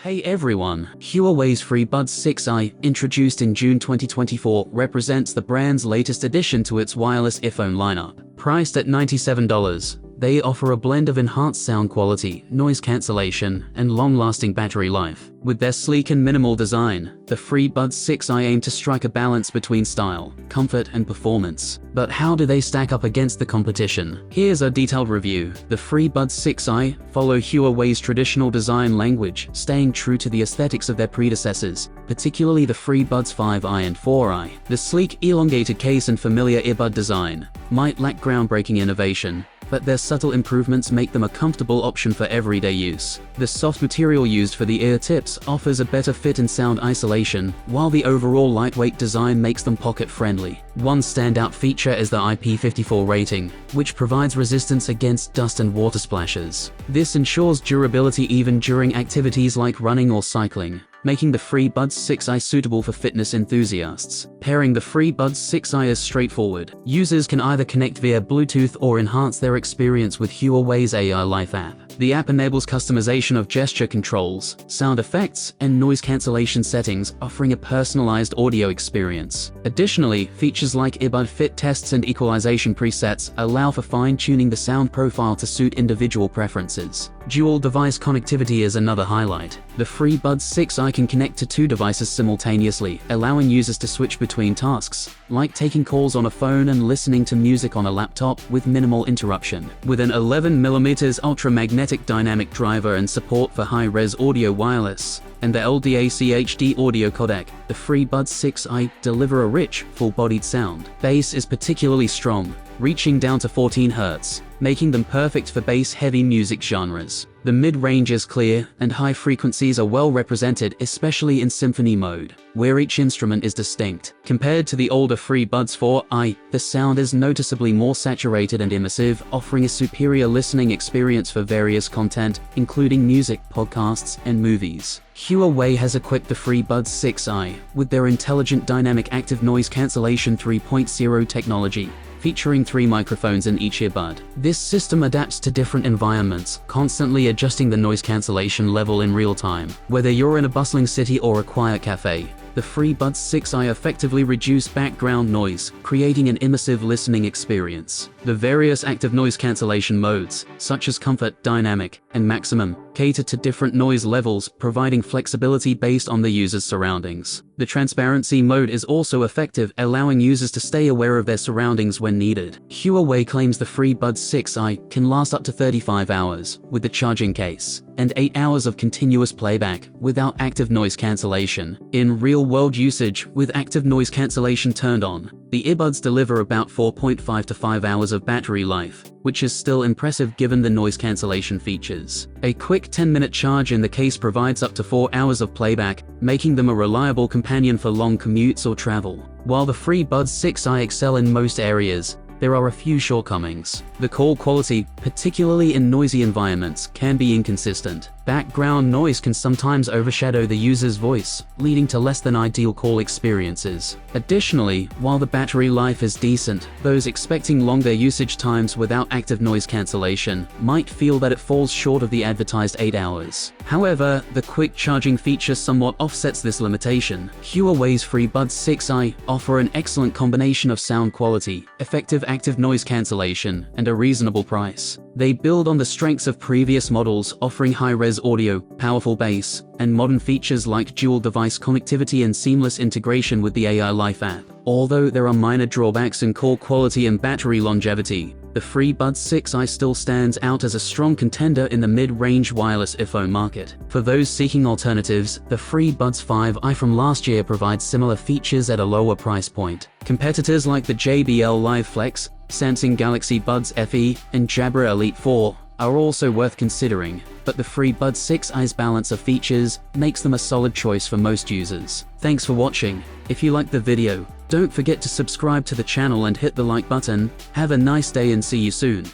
Hey everyone, Huawei's FreeBuds 6i, introduced in June 2024, represents the brand's latest addition to its wireless earphone lineup. Priced at $97, they offer a blend of enhanced sound quality, noise cancellation, and long-lasting battery life. With their sleek and minimal design, the FreeBuds 6i aim to strike a balance between style, comfort, and performance. But how do they stack up against the competition? Here's a detailed review. The FreeBuds 6i follow Huawei's traditional design language, staying true to the aesthetics of their predecessors, particularly the FreeBuds 5i and 4i. The sleek, elongated case and familiar earbud design might lack groundbreaking innovation, but their subtle improvements make them a comfortable option for everyday use. The soft material used for the ear tips offers a better fit and sound isolation, while the overall lightweight design makes them pocket-friendly. One standout feature is the IP54 rating, which provides resistance against dust and water splashes. This ensures durability even during activities like running or cycling, making the FreeBuds 6i suitable for fitness enthusiasts. Pairing the FreeBuds 6i is straightforward. Users can either connect via Bluetooth or enhance their experience with Huawei's AI Life app. The app enables customization of gesture controls, sound effects, and noise cancellation settings, offering a personalized audio experience. Additionally, features like earbud fit tests and equalization presets allow for fine-tuning the sound profile to suit individual preferences. Dual device connectivity is another highlight. The FreeBuds 6i can connect to two devices simultaneously, allowing users to switch between tasks, like taking calls on a phone and listening to music on a laptop with minimal interruption. With an 11mm ultra-magnetic dynamic driver and support for high-res audio wireless, and the LDAC HD audio codec, the FreeBuds 6i deliver a rich, full-bodied sound. Bass is particularly strong, reaching down to 14 Hz, making them perfect for bass-heavy music genres. The mid-range is clear, and high frequencies are well represented, especially in symphony mode, where each instrument is distinct. Compared to the older FreeBuds 4i, the sound is noticeably more saturated and immersive, offering a superior listening experience for various content, including music, podcasts, and movies. Huawei has equipped the FreeBuds 6i with their intelligent dynamic active noise cancellation 3.0 technology, featuring 3 microphones in each earbud. This system adapts to different environments, constantly adjusting the noise cancellation level in real time. Whether you're in a bustling city or a quiet cafe, the FreeBuds 6i effectively reduce background noise, creating an immersive listening experience. The various active noise cancellation modes, such as Comfort, Dynamic, and Maximum, cater to different noise levels, providing flexibility based on the user's surroundings. The Transparency mode is also effective, allowing users to stay aware of their surroundings when needed. Huawei claims the FreeBuds 6i can last up to 35 hours with the charging case, and 8 hours of continuous playback without active noise cancellation. In real-world usage, with active noise cancellation turned on, the earbuds deliver about 4.5 to 5 hours of battery life, which is still impressive given the noise cancellation features. A quick 10-minute charge in the case provides up to 4 hours of playback, making them a reliable companion for long commutes or travel. While the FreeBuds 6i excel in most areas, there are a few shortcomings. The call quality, particularly in noisy environments, can be inconsistent. Background noise can sometimes overshadow the user's voice, leading to less than ideal call experiences. Additionally, while the battery life is decent, those expecting longer usage times without active noise cancellation might feel that it falls short of the advertised 8 hours. However, the quick charging feature somewhat offsets this limitation. Huawei's FreeBuds 6i offer an excellent combination of sound quality, effective active noise cancellation, and a reasonable price. They build on the strengths of previous models, offering high-res audio, powerful bass, and modern features like dual-device connectivity and seamless integration with the AI Life app. Although there are minor drawbacks in call quality and battery longevity, the FreeBuds 6i still stands out as a strong contender in the mid-range wireless earphone market. For those seeking alternatives, the FreeBuds 5i from last year provides similar features at a lower price point. Competitors like the JBL Live Flex, Samsung Galaxy Buds FE, and Jabra Elite 4 are also worth considering, but the FreeBuds 6i's balance of features makes them a solid choice for most users. Thanks for watching. If you liked the video, don't forget to subscribe to the channel and hit the like button. Have a nice day and see you soon.